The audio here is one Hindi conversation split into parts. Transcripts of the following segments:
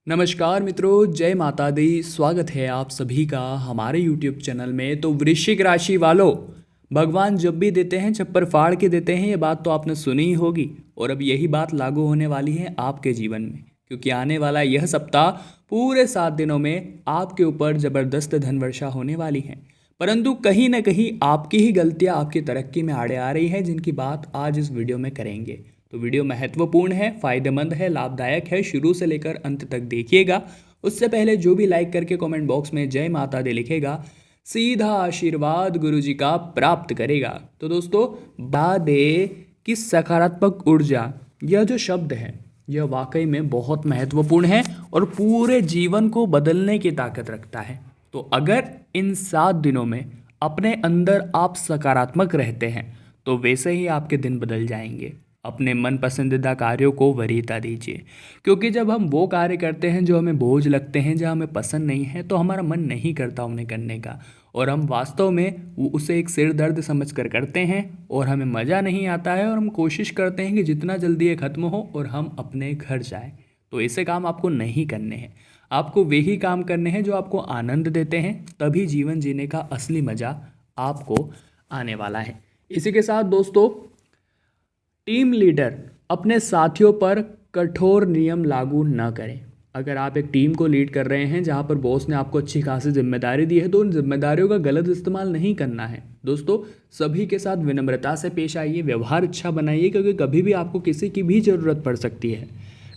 नमस्कार मित्रों, जय माता दी। स्वागत है आप सभी का हमारे YouTube चैनल में। तो वृश्चिक राशि वालों, भगवान जब भी देते हैं छप्पर फाड़ के देते हैं, ये बात तो आपने सुनी ही होगी। और अब यही बात लागू होने वाली है आपके जीवन में, क्योंकि आने वाला यह सप्ताह पूरे 7 दिनों में आपके ऊपर ज़बरदस्त धन वर्षा होने वाली है। परंतु कहीं ना कहीं आपकी ही गलतियाँ आपकी तरक्की में आड़े आ रही है, जिनकी बात आज इस वीडियो में करेंगे। तो वीडियो महत्वपूर्ण है, फायदेमंद है, लाभदायक है, शुरू से लेकर अंत तक देखिएगा। उससे पहले जो भी लाइक करके कमेंट बॉक्स में जय माता दी लिखेगा, सीधा आशीर्वाद गुरु जी का प्राप्त करेगा। तो दोस्तों, बता दे कि सकारात्मक ऊर्जा, यह जो शब्द है यह वाकई में बहुत महत्वपूर्ण है और पूरे जीवन को बदलने की ताकत रखता है। तो अगर इन 7 दिनों में अपने अंदर आप सकारात्मक रहते हैं तो वैसे ही आपके दिन बदल जाएंगे। अपने मन पसंदीदा कार्यों को वरीयता दीजिए, क्योंकि जब हम वो कार्य करते हैं जो हमें बोझ लगते हैं, जो हमें पसंद नहीं है, तो हमारा मन नहीं करता उन्हें करने का, और हम वास्तव में उसे एक सिर दर्द समझ कर करते हैं और हमें मज़ा नहीं आता है, और हम कोशिश करते हैं कि जितना जल्दी ये खत्म हो और हम अपने घर जाएं। तो ऐसे काम आपको नहीं करने हैं। आपको वही काम करने हैं जो आपको आनंद देते हैं, तभी जीवन जीने का असली मज़ा आपको आने वाला है। इसी के साथ दोस्तों, टीम लीडर अपने साथियों पर कठोर नियम लागू न करें। अगर आप एक टीम को लीड कर रहे हैं जहां पर बॉस ने आपको अच्छी खासी जिम्मेदारी दी है, तो उन जिम्मेदारियों का गलत इस्तेमाल नहीं करना है। दोस्तों, सभी के साथ विनम्रता से पेश आइए, व्यवहार अच्छा बनाइए, क्योंकि कभी भी आपको किसी की भी ज़रूरत पड़ सकती है।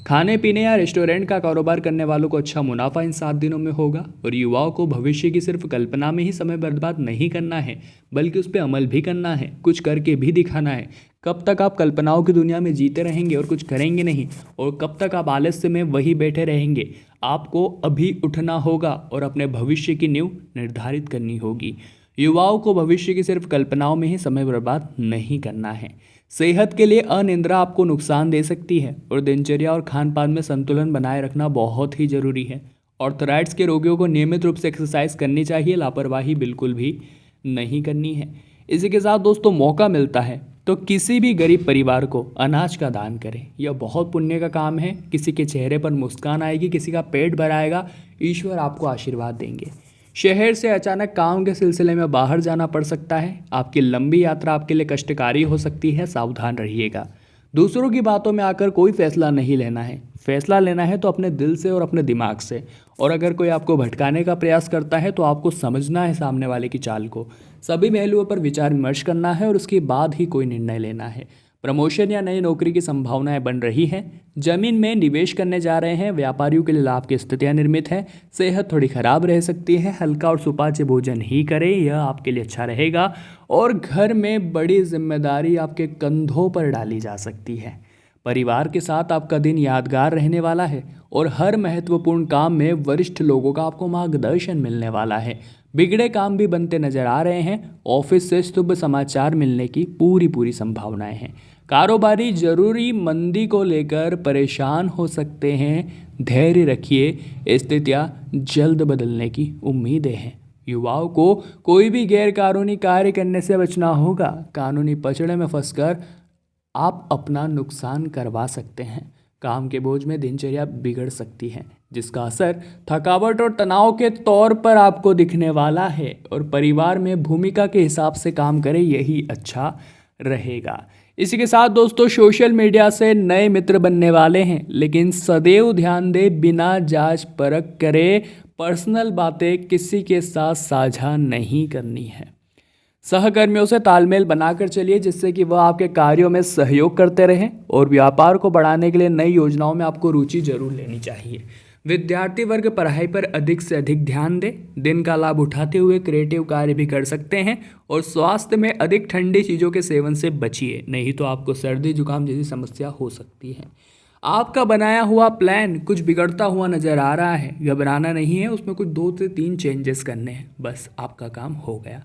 खाने पीने या रेस्टोरेंट का कारोबार करने वालों को अच्छा मुनाफा इन 7 दिनों में होगा। और युवाओं को भविष्य की सिर्फ कल्पना में ही समय बर्बाद नहीं करना है, बल्कि उस पर अमल भी करना है, कुछ करके भी दिखाना है। कब तक आप कल्पनाओं की दुनिया में जीते रहेंगे और कुछ करेंगे नहीं, और कब तक आप आलस्य में वही बैठे रहेंगे। आपको अभी उठना होगा और अपने भविष्य की नींव निर्धारित करनी होगी। युवाओं को भविष्य की सिर्फ कल्पनाओं में ही समय बर्बाद नहीं करना है। सेहत के लिए अनिद्रा आपको नुकसान दे सकती है, और दिनचर्या और खान पान में संतुलन बनाए रखना बहुत ही जरूरी है। ऑर्थराइटिस के रोगियों को नियमित रूप से एक्सरसाइज करनी चाहिए, लापरवाही बिल्कुल भी नहीं करनी है। इसी के साथ दोस्तों, मौका मिलता है तो किसी भी गरीब परिवार को अनाज का दान करें। यह बहुत पुण्य का काम है। किसी के चेहरे पर मुस्कान आएगी, किसी का पेट भराएगा, ईश्वर आपको आशीर्वाद देंगे। शहर से अचानक काम के सिलसिले में बाहर जाना पड़ सकता है। आपकी लंबी यात्रा आपके लिए कष्टकारी हो सकती है, सावधान रहिएगा। दूसरों की बातों में आकर कोई फैसला नहीं लेना है। फैसला लेना है तो अपने दिल से और अपने दिमाग से। और अगर कोई आपको भटकाने का प्रयास करता है तो आपको समझना है सामने वाले की चाल को। सभी पहलुओं पर विचार विमर्श करना है और उसके बाद ही कोई निर्णय लेना है। प्रमोशन या नई नौकरी की संभावनाएं बन रही हैं। जमीन में निवेश करने जा रहे हैं। व्यापारियों के लिए लाभ की स्थितियां निर्मित हैं। सेहत थोड़ी खराब रह सकती है। हल्का और सुपाच्य भोजन ही करें, यह आपके लिए अच्छा रहेगा। और घर में बड़ी जिम्मेदारी आपके कंधों पर डाली जा सकती है। परिवार के साथ आपका दिन यादगार रहने वाला है, और हर महत्वपूर्ण काम में वरिष्ठ लोगों का आपको मार्गदर्शन मिलने वाला है। बिगड़े काम भी बनते नजर आ रहे हैं। ऑफिस से शुभ समाचार मिलने की पूरी संभावनाएं हैं। कारोबारी जरूरी मंदी को लेकर परेशान हो सकते हैं। धैर्य रखिए, स्थितियां जल्द बदलने की उम्मीदें हैं। युवाओं को कोई भी गैर कानूनी कार्य करने से बचना होगा। कानूनी पचड़े में फंसकर आप अपना नुकसान करवा सकते हैं। काम के बोझ में दिनचर्या बिगड़ सकती है, जिसका असर थकावट और तनाव के तौर पर आपको दिखने वाला है। और परिवार में भूमिका के हिसाब से काम करें, यही अच्छा रहेगा। इसी के साथ दोस्तों, सोशल मीडिया से नए मित्र बनने वाले हैं, लेकिन सदैव ध्यान दें, बिना जांच परख करे पर्सनल बातें किसी के साथ साझा नहीं करनी है। सहकर्मियों से तालमेल बनाकर चलिए, जिससे कि वह आपके कार्यों में सहयोग करते रहें। और व्यापार को बढ़ाने के लिए नई योजनाओं में आपको रुचि जरूर लेनी चाहिए। विद्यार्थी वर्ग पढ़ाई पर अधिक से अधिक ध्यान दें। दिन का लाभ उठाते हुए क्रिएटिव कार्य भी कर सकते हैं। और स्वास्थ्य में अधिक ठंडी चीज़ों के सेवन से बचिए, नहीं तो आपको सर्दी जुकाम जैसी समस्या हो सकती है। आपका बनाया हुआ प्लान कुछ बिगड़ता हुआ नजर आ रहा है। घबराना नहीं है, उसमें कुछ 2 से 3 चेंजेस करने हैं, बस आपका काम हो गया।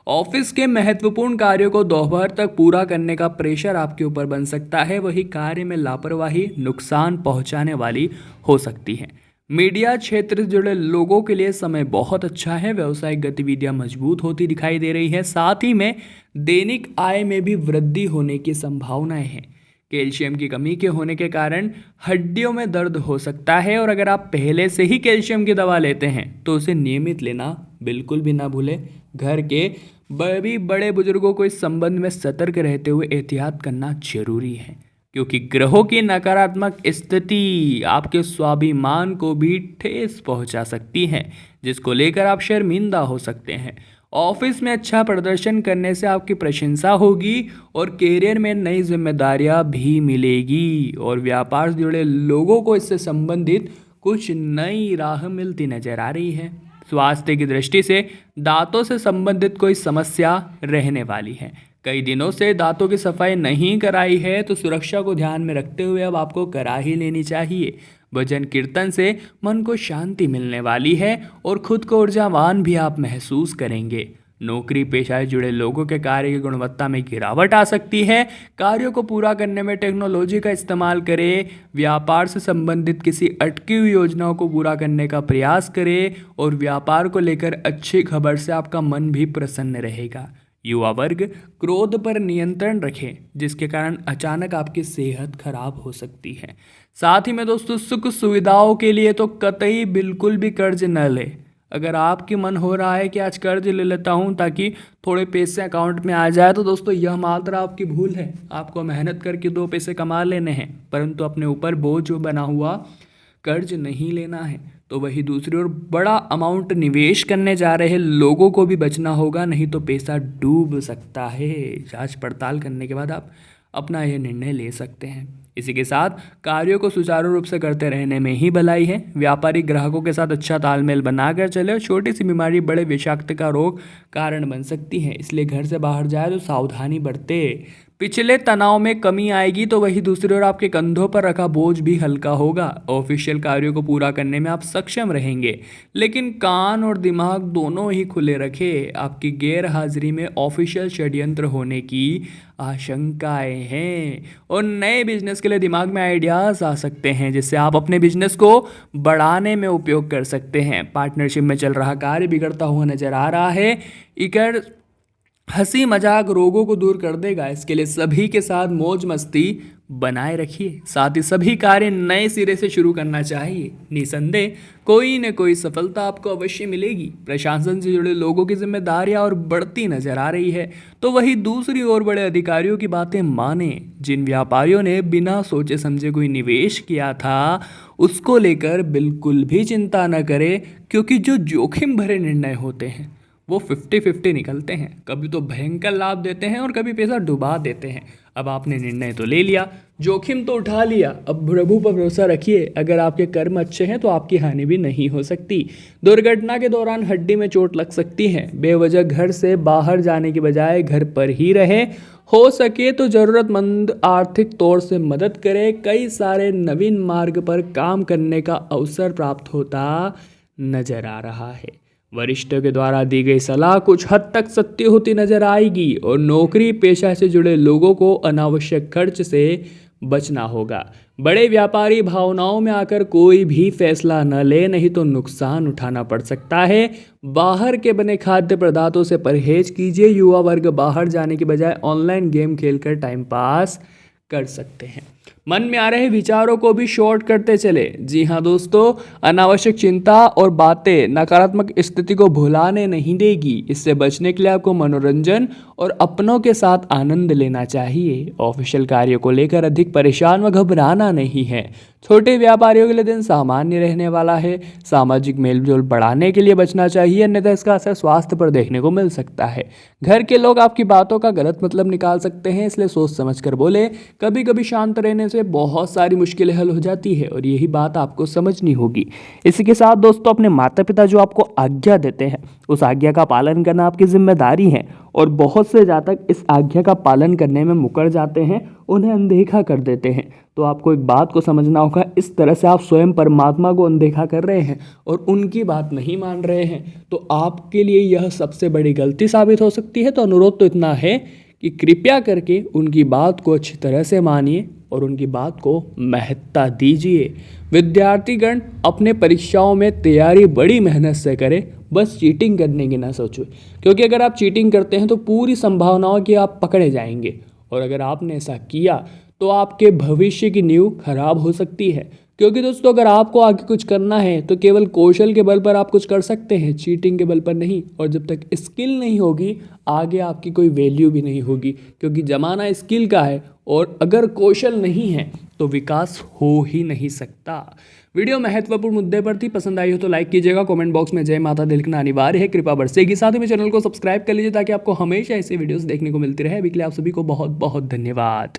ऑफिस के महत्वपूर्ण कार्यों को दोपहर तक पूरा करने का प्रेशर आपके ऊपर बन सकता है। वही कार्य में लापरवाही नुकसान पहुंचाने वाली हो सकती है। मीडिया क्षेत्र से जुड़े लोगों के लिए समय बहुत अच्छा है। व्यावसायिक गतिविधियां मजबूत होती दिखाई दे रही है। साथ ही में दैनिक आय में भी वृद्धि होने की संभावनाएं हैं। कैल्शियम की कमी के होने के कारण हड्डियों में दर्द हो सकता है, और अगर आप पहले से ही कैल्शियम की दवा लेते हैं तो उसे नियमित लेना बिल्कुल भी ना भूलें। घर के बड़े बड़े बुजुर्गों को इस संबंध में सतर्क रहते हुए एहतियात करना जरूरी है, क्योंकि ग्रहों की नकारात्मक स्थिति आपके स्वाभिमान को भी ठेस पहुंचा सकती है, जिसको लेकर आप शर्मिंदा हो सकते हैं। ऑफिस में अच्छा प्रदर्शन करने से आपकी प्रशंसा होगी और करियर में नई जिम्मेदारियां भी मिलेगी, और व्यापार से जुड़े लोगों को इससे संबंधित कुछ नई राह मिलती नजर आ रही है। स्वास्थ्य की दृष्टि से दांतों से संबंधित कोई समस्या रहने वाली है। कई दिनों से दांतों की सफाई नहीं कराई है तो सुरक्षा को ध्यान में रखते हुए अब आपको करा ही लेनी चाहिए। भजन कीर्तन से मन को शांति मिलने वाली है और खुद को ऊर्जावान भी आप महसूस करेंगे। नौकरी पेशा से जुड़े लोगों के कार्य की गुणवत्ता में गिरावट आ सकती है। कार्यों को पूरा करने में टेक्नोलॉजी का इस्तेमाल करें। व्यापार से संबंधित किसी अटकी हुई योजनाओं को पूरा करने का प्रयास करें, और व्यापार को लेकर अच्छी खबर से आपका मन भी प्रसन्न रहेगा। युवा वर्ग क्रोध पर नियंत्रण रखें, जिसके कारण अचानक आपकी सेहत खराब हो सकती है। साथ ही में दोस्तों, सुख सुविधाओं के लिए तो कतई बिल्कुल भी कर्ज न ले। अगर आपकी मन हो रहा है कि आज कर्ज ले लेता हूं ताकि थोड़े पैसे अकाउंट में आ जाए, तो दोस्तों यह मात्र आपकी भूल है। आपको मेहनत करके 2 पैसे कमा लेने हैं, परंतु अपने ऊपर बोझ बना हुआ कर्ज नहीं लेना है। तो वही दूसरी ओर बड़ा अमाउंट निवेश करने जा रहे लोगों को भी बचना होगा, नहीं तो पैसा डूब सकता है। जांच पड़ताल करने के बाद आप अपना यह निर्णय ले सकते हैं। इसी के साथ कार्यों को सुचारू रूप से करते रहने में ही भलाई है। व्यापारिक ग्राहकों के साथ अच्छा तालमेल बनाकर चले, और छोटी सी बीमारी बड़े विषाक्त का रोग कारण बन सकती है, इसलिए घर से बाहर जाए तो सावधानी बरते। पिछले तनाव में कमी आएगी तो वही दूसरी ओर आपके कंधों पर रखा बोझ भी हल्का होगा। ऑफिशियल कार्यों को पूरा करने में आप सक्षम रहेंगे, लेकिन कान और दिमाग दोनों ही खुले रखें। आपकी गैर हाजिरी में ऑफिशियल षड्यंत्र होने की आशंकाएं हैं, और नए बिजनेस के लिए दिमाग में आइडियाज आ सकते हैं, जिससे आप अपने बिजनेस को बढ़ाने में उपयोग कर सकते हैं। पार्टनरशिप में चल रहा कार्य बिगड़ता हुआ नजर आ रहा है। इकर हंसी मजाक रोगों को दूर कर देगा। इसके लिए सभी के साथ मौज मस्ती बनाए रखिए। साथ ही सभी कार्य नए सिरे से शुरू करना चाहिए। निसंदेह कोई न कोई सफलता आपको अवश्य मिलेगी। प्रशासन से जुड़े लोगों की जिम्मेदारियां और बढ़ती नजर आ रही है, तो वही दूसरी ओर बड़े अधिकारियों की बातें माने। जिन व्यापारियों ने बिना सोचे समझे कोई निवेश किया था, उसको लेकर बिल्कुल भी चिंता न करें, क्योंकि जो जोखिम भरे निर्णय होते हैं वो 50-50 निकलते हैं। कभी तो भयंकर लाभ देते हैं और कभी पैसा डुबा देते हैं। अब आपने निर्णय तो ले लिया, जोखिम तो उठा लिया, अब प्रभु पर भरोसा रखिए। अगर आपके कर्म अच्छे हैं तो आपकी हानि भी नहीं हो सकती। दुर्घटना के दौरान हड्डी में चोट लग सकती है। बेवजह घर से बाहर जाने की बजाय घर पर ही रहे। हो सके तो जरूरतमंद आर्थिक तौर से मदद करें। कई सारे नवीन मार्ग पर काम करने का अवसर प्राप्त होता नजर आ रहा है। वरिष्ठों के द्वारा दी गई सलाह कुछ हद तक सत्य होती नजर आएगी, और नौकरी पेशा से जुड़े लोगों को अनावश्यक खर्च से बचना होगा। बड़े व्यापारी भावनाओं में आकर कोई भी फैसला न ले, नहीं तो नुकसान उठाना पड़ सकता है। बाहर के बने खाद्य पदार्थों से परहेज कीजिए। युवा वर्ग बाहर जाने के बजाय ऑनलाइन गेम खेलकर टाइम पास कर सकते हैं। मन में आ रहे विचारों को भी शॉर्ट करते चले। जी हाँ दोस्तों, अनावश्यक चिंता और बातें नकारात्मक स्थिति को भुलाने नहीं देगी। इससे बचने के लिए आपको मनोरंजन और अपनों के साथ आनंद लेना चाहिए। ऑफिशियल कार्यों को लेकर अधिक परेशान व घबराना नहीं है। छोटे व्यापारियों के लिए दिन सामान्य रहने वाला है। सामाजिक मेलजोल बढ़ाने के लिए बचना चाहिए, अन्यथा इसका असर स्वास्थ्य पर देखने को मिल सकता है। घर के लोग आपकी बातों का गलत मतलब निकाल सकते हैं, इसलिए सोच समझ कर बोले। कभी कभी शांत रहने से बहुत सारी मुश्किलें हल हो जाती है, और यही बात आपको समझनी होगी। इसी के साथ दोस्तों, अपने माता पिता जो आपको आज्ञा देते हैं, उस आज्ञा का पालन करना आपकी जिम्मेदारी है। और बहुत से जातक इस आज्ञा का पालन करने में मुकर जाते हैं, उन्हें अनदेखा कर देते हैं। तो आपको एक बात को समझना होगा, इस तरह से आप स्वयं परमात्मा को अनदेखा कर रहे हैं और उनकी बात नहीं मान रहे हैं, तो आपके लिए यह सबसे बड़ी गलती साबित हो सकती है। तो अनुरोध तो इतना है कि कृपया करके उनकी बात को अच्छी तरह से मानिए और उनकी बात को महत्ता दीजिए। विद्यार्थीगण अपने परीक्षाओं में तैयारी बड़ी मेहनत से करें, बस चीटिंग करने की ना सोचो, क्योंकि अगर आप चीटिंग करते हैं तो पूरी संभावनाओं कि आप पकड़े जाएंगे, और अगर आपने ऐसा किया तो आपके भविष्य की नींव खराब हो सकती है। क्योंकि दोस्तों अगर आपको आगे कुछ करना है तो केवल कौशल के बल पर आप कुछ कर सकते हैं, चीटिंग के बल पर नहीं। और जब तक स्किल नहीं होगी आगे आपकी कोई वैल्यू भी नहीं होगी, क्योंकि ज़माना स्किल का है और अगर कौशल नहीं है तो विकास हो ही नहीं सकता। वीडियो महत्वपूर्ण मुद्दे पर थी, पसंद आई हो तो लाइक कीजिएगा, कमेंट बॉक्स में जय माता दी लिखना अनिवार्य है, कृपा बरसेगी। साथ ही में चैनल को सब्सक्राइब कर लीजिए ताकि आपको हमेशा ऐसे वीडियोस देखने को मिलती रहे। अभी के लिए आप सभी को बहुत बहुत धन्यवाद।